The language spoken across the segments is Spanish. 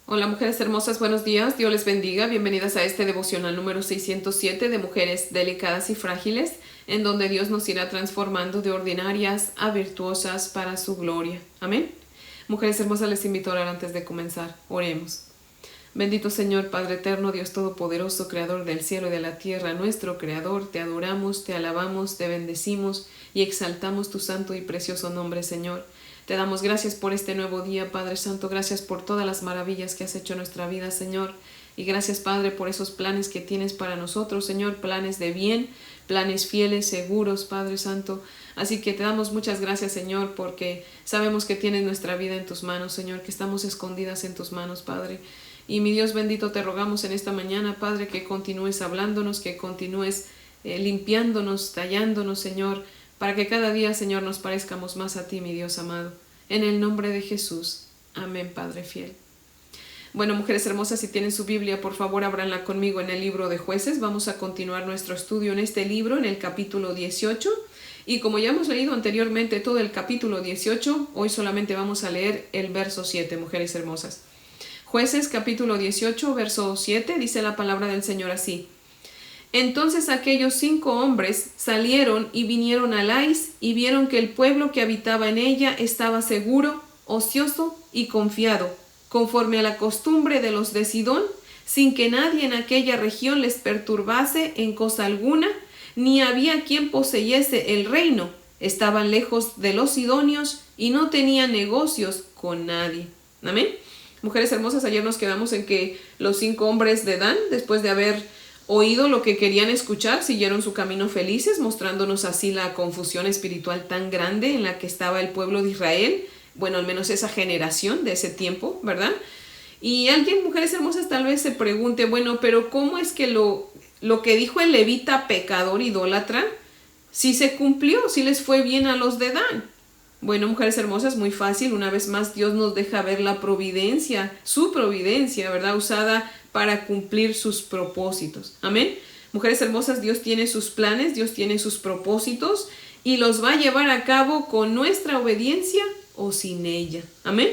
Hola mujeres hermosas, buenos días, Dios les bendiga, bienvenidas a este devocional número 607 de mujeres delicadas y frágiles, en donde Dios nos irá transformando de ordinarias a virtuosas para su gloria. Amén. Mujeres hermosas, les invito a orar antes de comenzar. Oremos. Bendito Señor, Padre eterno, Dios todopoderoso, Creador del cielo y de la tierra, nuestro Creador, te adoramos, te alabamos, te bendecimos y exaltamos tu santo y precioso nombre, Señor. Te damos gracias por este nuevo día, Padre Santo, gracias por todas las maravillas que has hecho en nuestra vida, Señor. Y gracias, Padre, por esos planes que tienes para nosotros, Señor, planes de bien, planes fieles, seguros, Padre Santo. Así que te damos muchas gracias, Señor, porque sabemos que tienes nuestra vida en tus manos, Señor, que estamos escondidas en tus manos, Padre. Y mi Dios bendito, te rogamos en esta mañana, Padre, que continúes hablándonos, que continúes limpiándonos, tallándonos, Señor, para que cada día, Señor, nos parezcamos más a ti, mi Dios amado. En el nombre de Jesús. Amén, Padre fiel. Bueno, mujeres hermosas, si tienen su Biblia, por favor, ábranla conmigo en el libro de Jueces. Vamos a continuar nuestro estudio en este libro, en el capítulo 18. Y como ya hemos leído anteriormente todo el capítulo 18, hoy solamente vamos a leer el verso 7, mujeres hermosas. Jueces, capítulo 18, verso 7, dice la palabra del Señor así. Entonces aquellos 5 hombres salieron y vinieron a Lais y vieron que el pueblo que habitaba en ella estaba seguro, ocioso y confiado, conforme a la costumbre de los de Sidón, sin que nadie en aquella región les perturbase en cosa alguna, ni había quien poseyese el reino. Estaban lejos de los sidonios y no tenían negocios con nadie. Amén. Mujeres hermosas, ayer nos quedamos en que los 5 hombres de Dan, después de haber oído lo que querían escuchar, siguieron su camino felices, mostrándonos así la confusión espiritual tan grande en la que estaba el pueblo de Israel, bueno, al menos esa generación de ese tiempo, ¿verdad? Y alguien, mujeres hermosas, tal vez se pregunte, bueno, pero ¿cómo es que lo que dijo el levita pecador idólatra, sí se cumplió, sí les fue bien a los de Dan? Bueno, mujeres hermosas, muy fácil, una vez más Dios nos deja ver la providencia, su providencia, ¿verdad? Usada para cumplir sus propósitos. Amén. Mujeres hermosas, Dios tiene sus planes, Dios tiene sus propósitos y los va a llevar a cabo con nuestra obediencia o sin ella. Amén.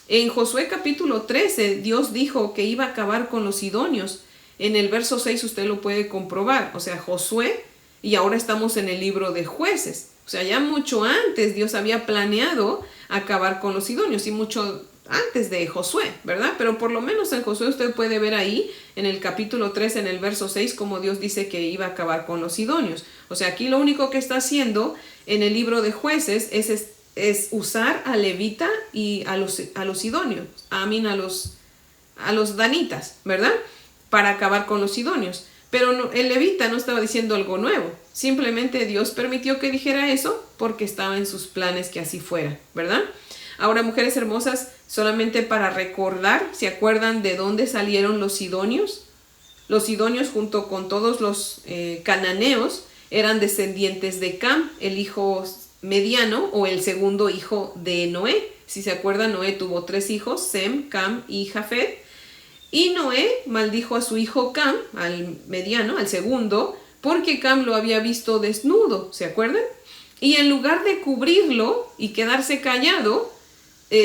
En Josué capítulo 13, Dios dijo que iba a acabar con los sidonios. En el verso 6 usted lo puede comprobar. O sea, Josué, y ahora estamos en el libro de Jueces. O sea, ya mucho antes Dios había planeado acabar con los sidonios y mucho antes de Josué, ¿verdad? Pero por lo menos en Josué usted puede ver ahí en el capítulo 3, en el verso 6, como Dios dice que iba a acabar con los sidonios. O sea, aquí lo único que está haciendo en el libro de Jueces es usar a Levita y a los sidonios, a los danitas, ¿verdad? Para acabar con los sidonios. Pero el levita no estaba diciendo algo nuevo. Simplemente Dios permitió que dijera eso porque estaba en sus planes que así fuera, ¿verdad? Ahora, mujeres hermosas, solamente para recordar, ¿se acuerdan de dónde salieron los sidonios? Los sidonios, junto con todos los cananeos, eran descendientes de Cam, el hijo mediano o el segundo hijo de Noé. Si se acuerdan, Noé tuvo 3 hijos, Sem, Cam y Jafet. Y Noé maldijo a su hijo Cam, al mediano, al segundo, porque Cam lo había visto desnudo, ¿se acuerdan? Y en lugar de cubrirlo y quedarse callado,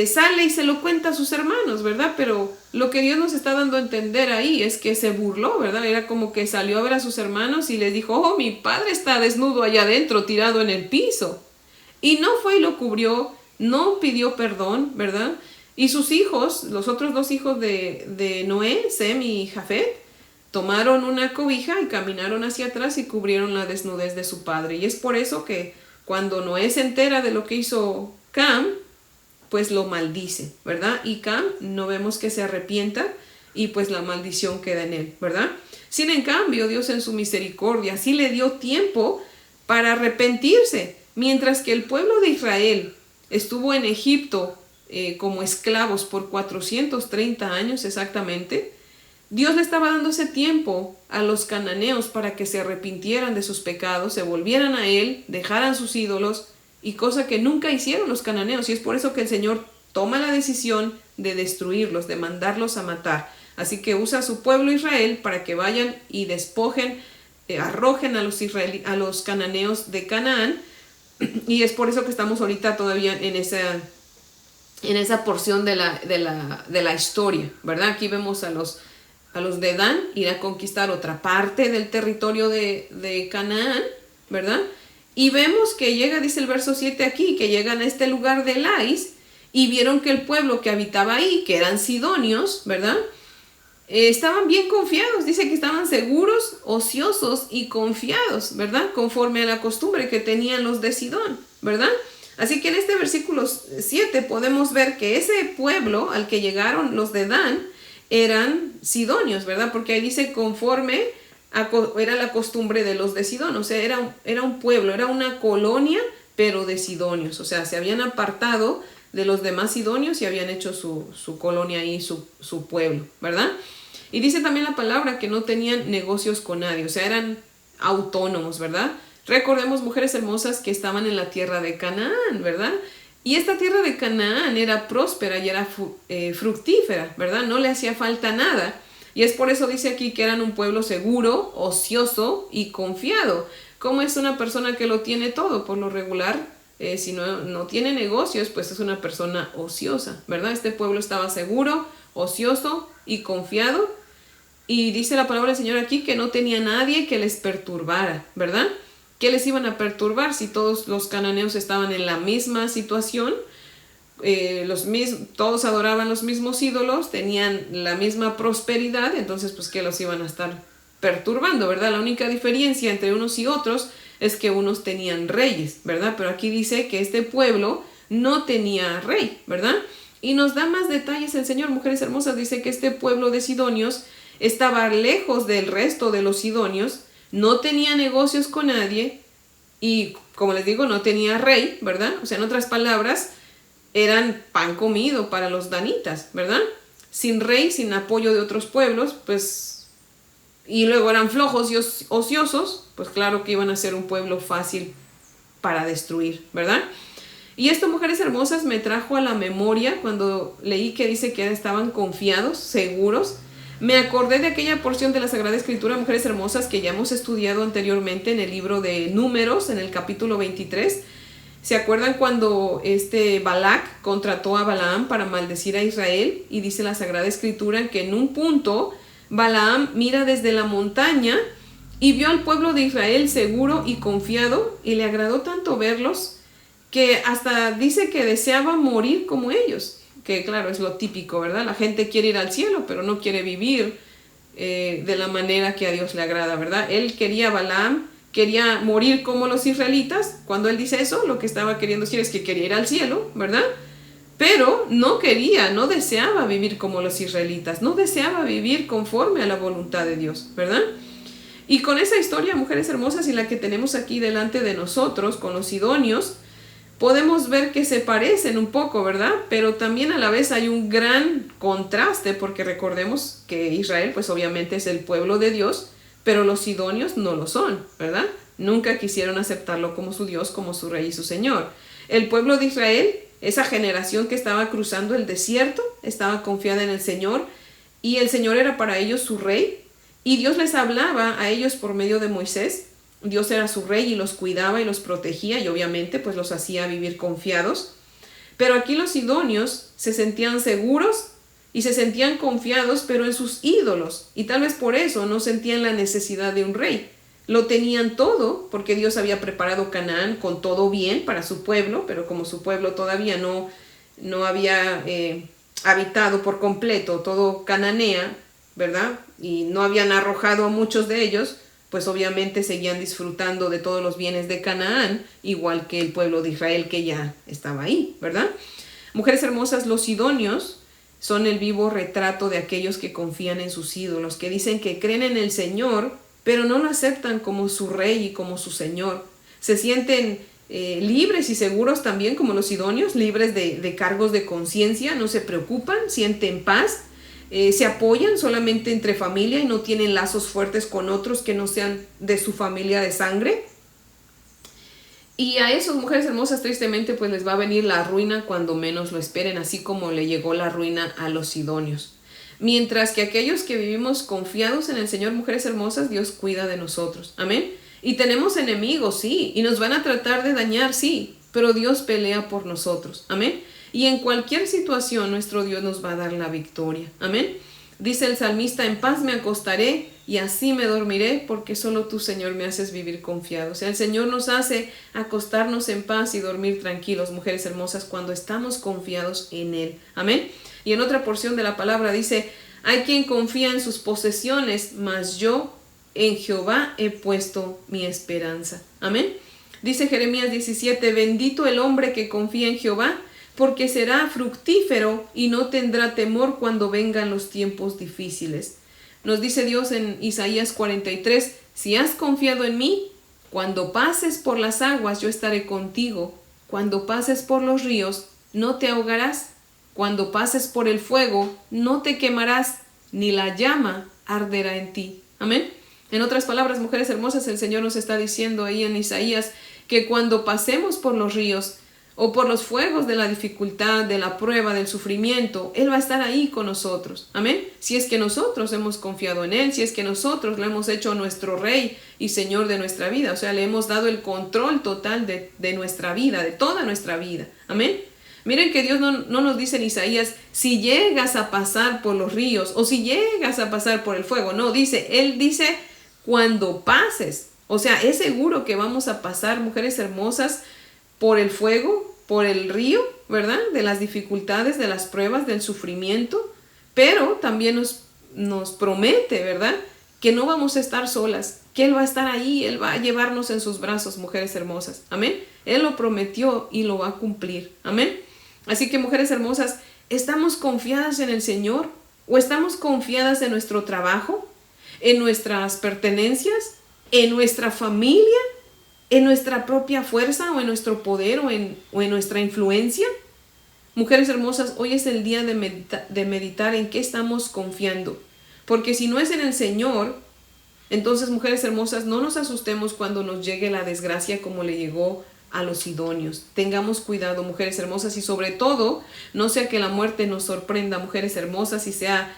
sale y se lo cuenta a sus hermanos, ¿verdad? Pero lo que Dios nos está dando a entender ahí es que se burló, ¿verdad? Era como que salió a ver a sus hermanos y les dijo, oh, mi padre está desnudo allá adentro, tirado en el piso. Y no fue y lo cubrió, no pidió perdón, ¿verdad? Y sus hijos, los otros 2 hijos de Noé, Sem y Jafet, tomaron una cobija y caminaron hacia atrás y cubrieron la desnudez de su padre. Y es por eso que cuando Noé se entera de lo que hizo Cam, pues lo maldice, ¿verdad? Y Cam no vemos que se arrepienta y pues la maldición queda en él, ¿verdad? Sin en cambio, Dios en su misericordia sí le dio tiempo para arrepentirse, mientras que el pueblo de Israel estuvo en Egipto como esclavos por 430 años exactamente. Dios le estaba dando ese tiempo a los cananeos para que se arrepintieran de sus pecados, se volvieran a Él, dejaran sus ídolos, y cosa que nunca hicieron los cananeos, y es por eso que el Señor toma la decisión de destruirlos, de mandarlos a matar. Así que usa a su pueblo Israel para que vayan y despojen, arrojen a los cananeos de Canaán, y es por eso que estamos ahorita todavía en en esa porción de la historia, ¿verdad? Aquí vemos a los de Dan ir a conquistar otra parte del territorio de Canaán, ¿verdad? Y vemos que llega, dice el verso 7 aquí, que llegan a este lugar de Lais y vieron que el pueblo que habitaba ahí, que eran sidonios, ¿verdad? Estaban bien confiados, dice que estaban seguros, ociosos y confiados, ¿verdad? Conforme a la costumbre que tenían los de Sidón, ¿verdad? Así que en este versículo 7 podemos ver que ese pueblo al que llegaron los de Dan eran sidonios, ¿verdad? Porque ahí dice conforme era la costumbre de los de Sidón, o sea, era un pueblo, era una colonia, pero de sidonios, o sea, se habían apartado de los demás sidonios y habían hecho su colonia ahí, su pueblo, ¿verdad? Y dice también la palabra que no tenían negocios con nadie, o sea, eran autónomos, ¿verdad? Recordemos, mujeres hermosas, que estaban en la tierra de Canaán, ¿verdad? Y esta tierra de Canaán era próspera y era fructífera, ¿verdad? No le hacía falta nada. Y es por eso dice aquí que eran un pueblo seguro, ocioso y confiado. ¿Cómo es una persona que lo tiene todo? Por lo regular, si no tiene negocios, pues es una persona ociosa, ¿verdad? Este pueblo estaba seguro, ocioso y confiado. Y dice la palabra del Señor aquí que no tenía nadie que les perturbara, ¿verdad? ¿Qué les iban a perturbar si todos los cananeos estaban en la misma situación? Todos adoraban los mismos ídolos, tenían la misma prosperidad, entonces pues ¿qué los iban a estar perturbando, verdad? La única diferencia entre unos y otros es que unos tenían reyes, ¿verdad? Pero aquí dice que este pueblo no tenía rey, ¿verdad? Y nos da más detalles el Señor, mujeres hermosas, dice que este pueblo de sidonios estaba lejos del resto de los sidonios, no tenía negocios con nadie y, como les digo, no tenía rey, ¿verdad? O sea, en otras palabras, eran pan comido para los danitas, ¿verdad? Sin rey, sin apoyo de otros pueblos, pues, y luego eran flojos y ociosos, pues claro que iban a ser un pueblo fácil para destruir, ¿verdad? Y esto, mujeres hermosas, me trajo a la memoria cuando leí que dice que estaban confiados, seguros. Me acordé de aquella porción de la Sagrada Escritura, mujeres hermosas, que ya hemos estudiado anteriormente en el libro de Números, en el capítulo 23. ¿Se acuerdan cuando Balac contrató a Balaam para maldecir a Israel? Y dice la Sagrada Escritura que en un punto Balaam mira desde la montaña y vio al pueblo de Israel seguro y confiado, y le agradó tanto verlos que hasta dice que deseaba morir como ellos. Que claro, es lo típico, ¿verdad? La gente quiere ir al cielo, pero no quiere vivir de la manera que a Dios le agrada, ¿verdad? Balaam quería morir como los israelitas. Cuando él dice eso, lo que estaba queriendo decir es que quería ir al cielo, ¿verdad? Pero no deseaba vivir como los israelitas, no deseaba vivir conforme a la voluntad de Dios, ¿verdad? Y con esa historia, mujeres hermosas, y la que tenemos aquí delante de nosotros, con los sidonios, podemos ver que se parecen un poco, ¿verdad? Pero también a la vez hay un gran contraste, porque recordemos que Israel, pues obviamente es el pueblo de Dios, pero los sidonios no lo son, ¿verdad? Nunca quisieron aceptarlo como su Dios, como su Rey y su Señor. El pueblo de Israel, esa generación que estaba cruzando el desierto, estaba confiada en el Señor, y el Señor era para ellos su Rey, y Dios les hablaba a ellos por medio de Moisés. Dios era su rey y los cuidaba y los protegía y obviamente pues los hacía vivir confiados. Pero aquí los sidonios se sentían seguros y se sentían confiados, pero en sus ídolos, y tal vez por eso no sentían la necesidad de un rey. Lo tenían todo porque Dios había preparado Canaán con todo bien para su pueblo, pero como su pueblo todavía no había habitado por completo todo Cananea, ¿verdad? Y no habían arrojado a muchos de ellos, pues obviamente seguían disfrutando de todos los bienes de Canaán, igual que el pueblo de Israel que ya estaba ahí, ¿verdad? Mujeres hermosas, los sidonios son el vivo retrato de aquellos que confían en sus ídolos, que dicen que creen en el Señor, pero no lo aceptan como su Rey y como su Señor. Se sienten libres y seguros también como los sidonios, libres de cargos de conciencia, no se preocupan, sienten paz. Se apoyan solamente entre familia y no tienen lazos fuertes con otros que no sean de su familia de sangre. Y a esas mujeres hermosas, tristemente, pues les va a venir la ruina cuando menos lo esperen, así como le llegó la ruina a los sidonios. Mientras que aquellos que vivimos confiados en el Señor, mujeres hermosas, Dios cuida de nosotros. Amén. Y tenemos enemigos, sí, y nos van a tratar de dañar, sí, pero Dios pelea por nosotros. Amén. Y en cualquier situación nuestro Dios nos va a dar la victoria. Amén. Dice el salmista, en paz me acostaré y así me dormiré, porque solo tú, Señor, me haces vivir confiado. O sea, el Señor nos hace acostarnos en paz y dormir tranquilos, mujeres hermosas, cuando estamos confiados en Él. Amén. Y en otra porción de la palabra dice, hay quien confía en sus posesiones, mas yo en Jehová he puesto mi esperanza. Amén. Dice Jeremías 17, bendito el hombre que confía en Jehová, porque será fructífero y no tendrá temor cuando vengan los tiempos difíciles. Nos dice Dios en Isaías 43, si has confiado en mí, cuando pases por las aguas yo estaré contigo, cuando pases por los ríos no te ahogarás, cuando pases por el fuego no te quemarás, ni la llama arderá en ti. Amén. En otras palabras, mujeres hermosas, el Señor nos está diciendo ahí en Isaías que cuando pasemos por los ríos o por los fuegos de la dificultad, de la prueba, del sufrimiento, Él va a estar ahí con nosotros. Amén. Si es que nosotros hemos confiado en Él, si es que nosotros lo hemos hecho nuestro Rey y Señor de nuestra vida, o sea, le hemos dado el control total de nuestra vida, de toda nuestra vida. Amén. Miren que Dios no nos dice en Isaías, si llegas a pasar por los ríos o si llegas a pasar por el fuego. No, Él dice, cuando pases. O sea, es seguro que vamos a pasar, mujeres hermosas, por el fuego, por el río, ¿verdad? De las dificultades, de las pruebas, del sufrimiento, pero también nos promete, ¿verdad? Que no vamos a estar solas, que Él va a estar ahí, Él va a llevarnos en sus brazos, mujeres hermosas, amén. Él lo prometió y lo va a cumplir, amén. Así que, mujeres hermosas, ¿estamos confiadas en el Señor? ¿O estamos confiadas en nuestro trabajo, en nuestras pertenencias, en nuestra familia, en nuestra propia fuerza o en nuestro poder o en nuestra influencia? Mujeres hermosas, hoy es el día de meditar en qué estamos confiando. Porque si no es en el Señor, entonces, mujeres hermosas, no nos asustemos cuando nos llegue la desgracia como le llegó a los sidonios. Tengamos cuidado, mujeres hermosas, y sobre todo, no sea que la muerte nos sorprenda, mujeres hermosas, y sea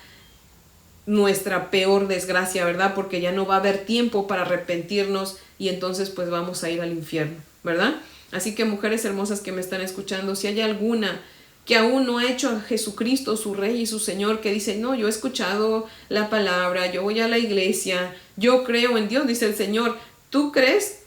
nuestra peor desgracia, ¿verdad? Porque ya no va a haber tiempo para arrepentirnos y entonces pues vamos a ir al infierno, ¿verdad? Así que, mujeres hermosas que me están escuchando, si hay alguna que aún no ha hecho a Jesucristo su Rey y su Señor, que dice, no, yo he escuchado la palabra, yo voy a la iglesia, yo creo en Dios, dice el Señor, ¿tú crees?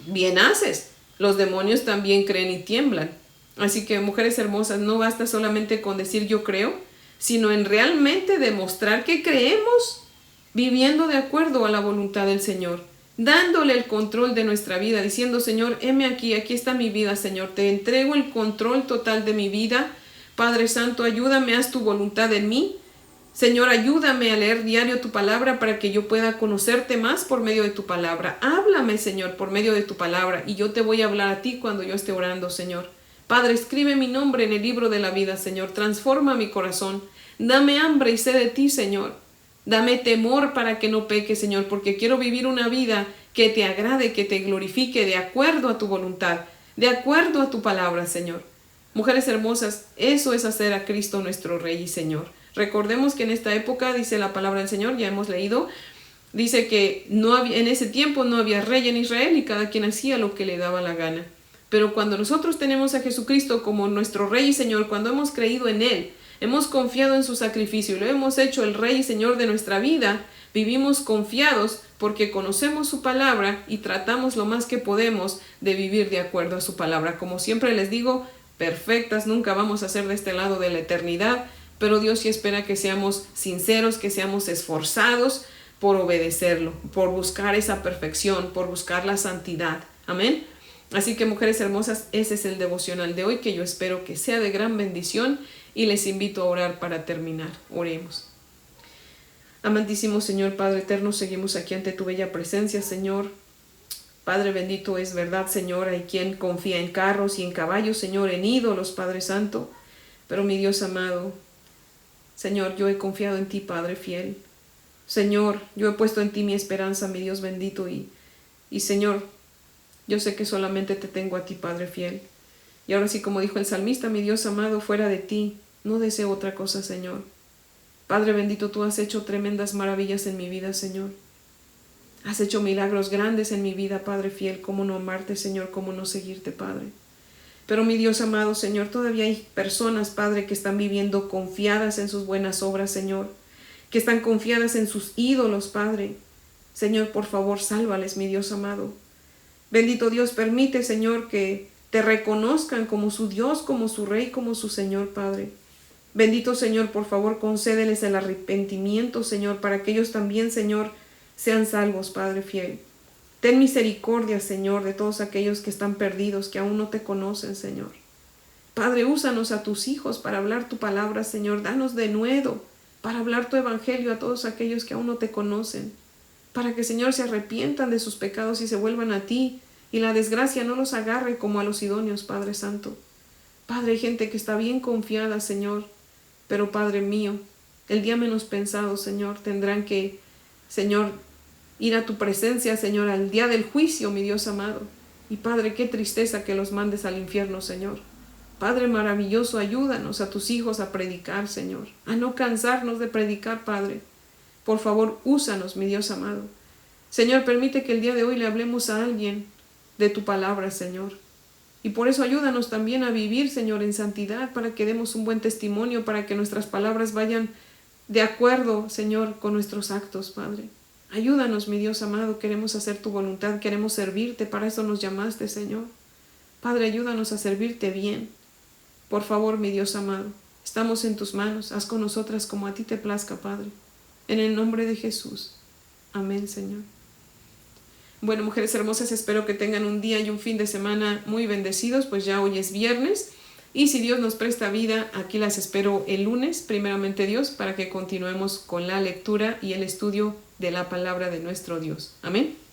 Bien haces. Los demonios también creen y tiemblan. Así que, mujeres hermosas, no basta solamente con decir yo creo, sino en realmente demostrar que creemos, viviendo de acuerdo a la voluntad del Señor, dándole el control de nuestra vida, diciendo, Señor, heme aquí está mi vida, Señor, te entrego el control total de mi vida. Padre Santo, ayúdame, haz tu voluntad en mí. Señor, ayúdame a leer diario tu palabra para que yo pueda conocerte más por medio de tu palabra. Háblame, Señor, por medio de tu palabra, y yo te voy a hablar a ti cuando yo esté orando, Señor. Padre, escribe mi nombre en el libro de la vida, Señor. Transforma mi corazón. Dame hambre y sed de ti, Señor. Dame temor para que no peque, Señor, porque quiero vivir una vida que te agrade, que te glorifique de acuerdo a tu voluntad, de acuerdo a tu palabra, Señor. Mujeres hermosas, eso es hacer a Cristo nuestro Rey y Señor. Recordemos que en esta época, dice la palabra del Señor, ya hemos leído, dice que en ese tiempo no había rey en Israel y cada quien hacía lo que le daba la gana. Pero cuando nosotros tenemos a Jesucristo como nuestro Rey y Señor, cuando hemos creído en Él, hemos confiado en su sacrificio y lo hemos hecho el Rey y Señor de nuestra vida, vivimos confiados porque conocemos su palabra y tratamos lo más que podemos de vivir de acuerdo a su palabra. Como siempre les digo, perfectas nunca vamos a ser de este lado de la eternidad, pero Dios sí espera que seamos sinceros, que seamos esforzados por obedecerlo, por buscar esa perfección, por buscar la santidad. Amén. Así que, mujeres hermosas, ese es el devocional de hoy, que yo espero que sea de gran bendición, y les invito a orar para terminar. Oremos. Amantísimo Señor, Padre eterno, seguimos aquí ante tu bella presencia, Señor. Padre bendito, es verdad, Señor, hay quien confía en carros y en caballos, Señor, en ídolos, Padre Santo. Pero mi Dios amado, Señor, yo he confiado en ti, Padre fiel. Señor, yo he puesto en ti mi esperanza, mi Dios bendito, y Señor, yo sé que solamente te tengo a ti, Padre fiel. Y ahora sí, como dijo el salmista, mi Dios amado, fuera de ti no deseo otra cosa, Señor. Padre bendito, tú has hecho tremendas maravillas en mi vida, Señor. Has hecho milagros grandes en mi vida, Padre fiel. ¿Cómo no amarte, Señor? ¿Cómo no seguirte, Padre? Pero mi Dios amado, Señor, todavía hay personas, Padre, que están viviendo confiadas en sus buenas obras, Señor, que están confiadas en sus ídolos, Padre. Señor, por favor, sálvales, mi Dios amado. Bendito Dios, permite, Señor, que te reconozcan como su Dios, como su Rey, como su Señor, Padre. Bendito Señor, por favor, concédeles el arrepentimiento, Señor, para que ellos también, Señor, sean salvos, Padre fiel. Ten misericordia, Señor, de todos aquellos que están perdidos, que aún no te conocen, Señor. Padre, úsanos a tus hijos para hablar tu palabra, Señor. Danos de nuevo para hablar tu evangelio a todos aquellos que aún no te conocen. Para que, Señor, se arrepientan de sus pecados y se vuelvan a ti, y la desgracia no los agarre como a los idóneos, Padre Santo. Padre, hay gente que está bien confiada, Señor, pero Padre mío, el día menos pensado, Señor, tendrán que, Señor, ir a tu presencia, Señor, al día del juicio, mi Dios amado. Y Padre, qué tristeza que los mandes al infierno, Señor. Padre maravilloso, ayúdanos a tus hijos a predicar, Señor, a no cansarnos de predicar, Padre. Por favor, úsanos, mi Dios amado. Señor, permite que el día de hoy le hablemos a alguien de tu palabra, Señor. Y por eso ayúdanos también a vivir, Señor, en santidad, para que demos un buen testimonio, para que nuestras palabras vayan de acuerdo, Señor, con nuestros actos, Padre. Ayúdanos, mi Dios amado, queremos hacer tu voluntad, queremos servirte, para eso nos llamaste, Señor. Padre, ayúdanos a servirte bien. Por favor, mi Dios amado, estamos en tus manos, haz con nosotras como a ti te plazca, Padre. En el nombre de Jesús. Amén, Señor. Bueno, mujeres hermosas, espero que tengan un día y un fin de semana muy bendecidos, pues ya hoy es viernes. Y si Dios nos presta vida, aquí las espero el lunes, primeramente Dios, para que continuemos con la lectura y el estudio de la palabra de nuestro Dios. Amén.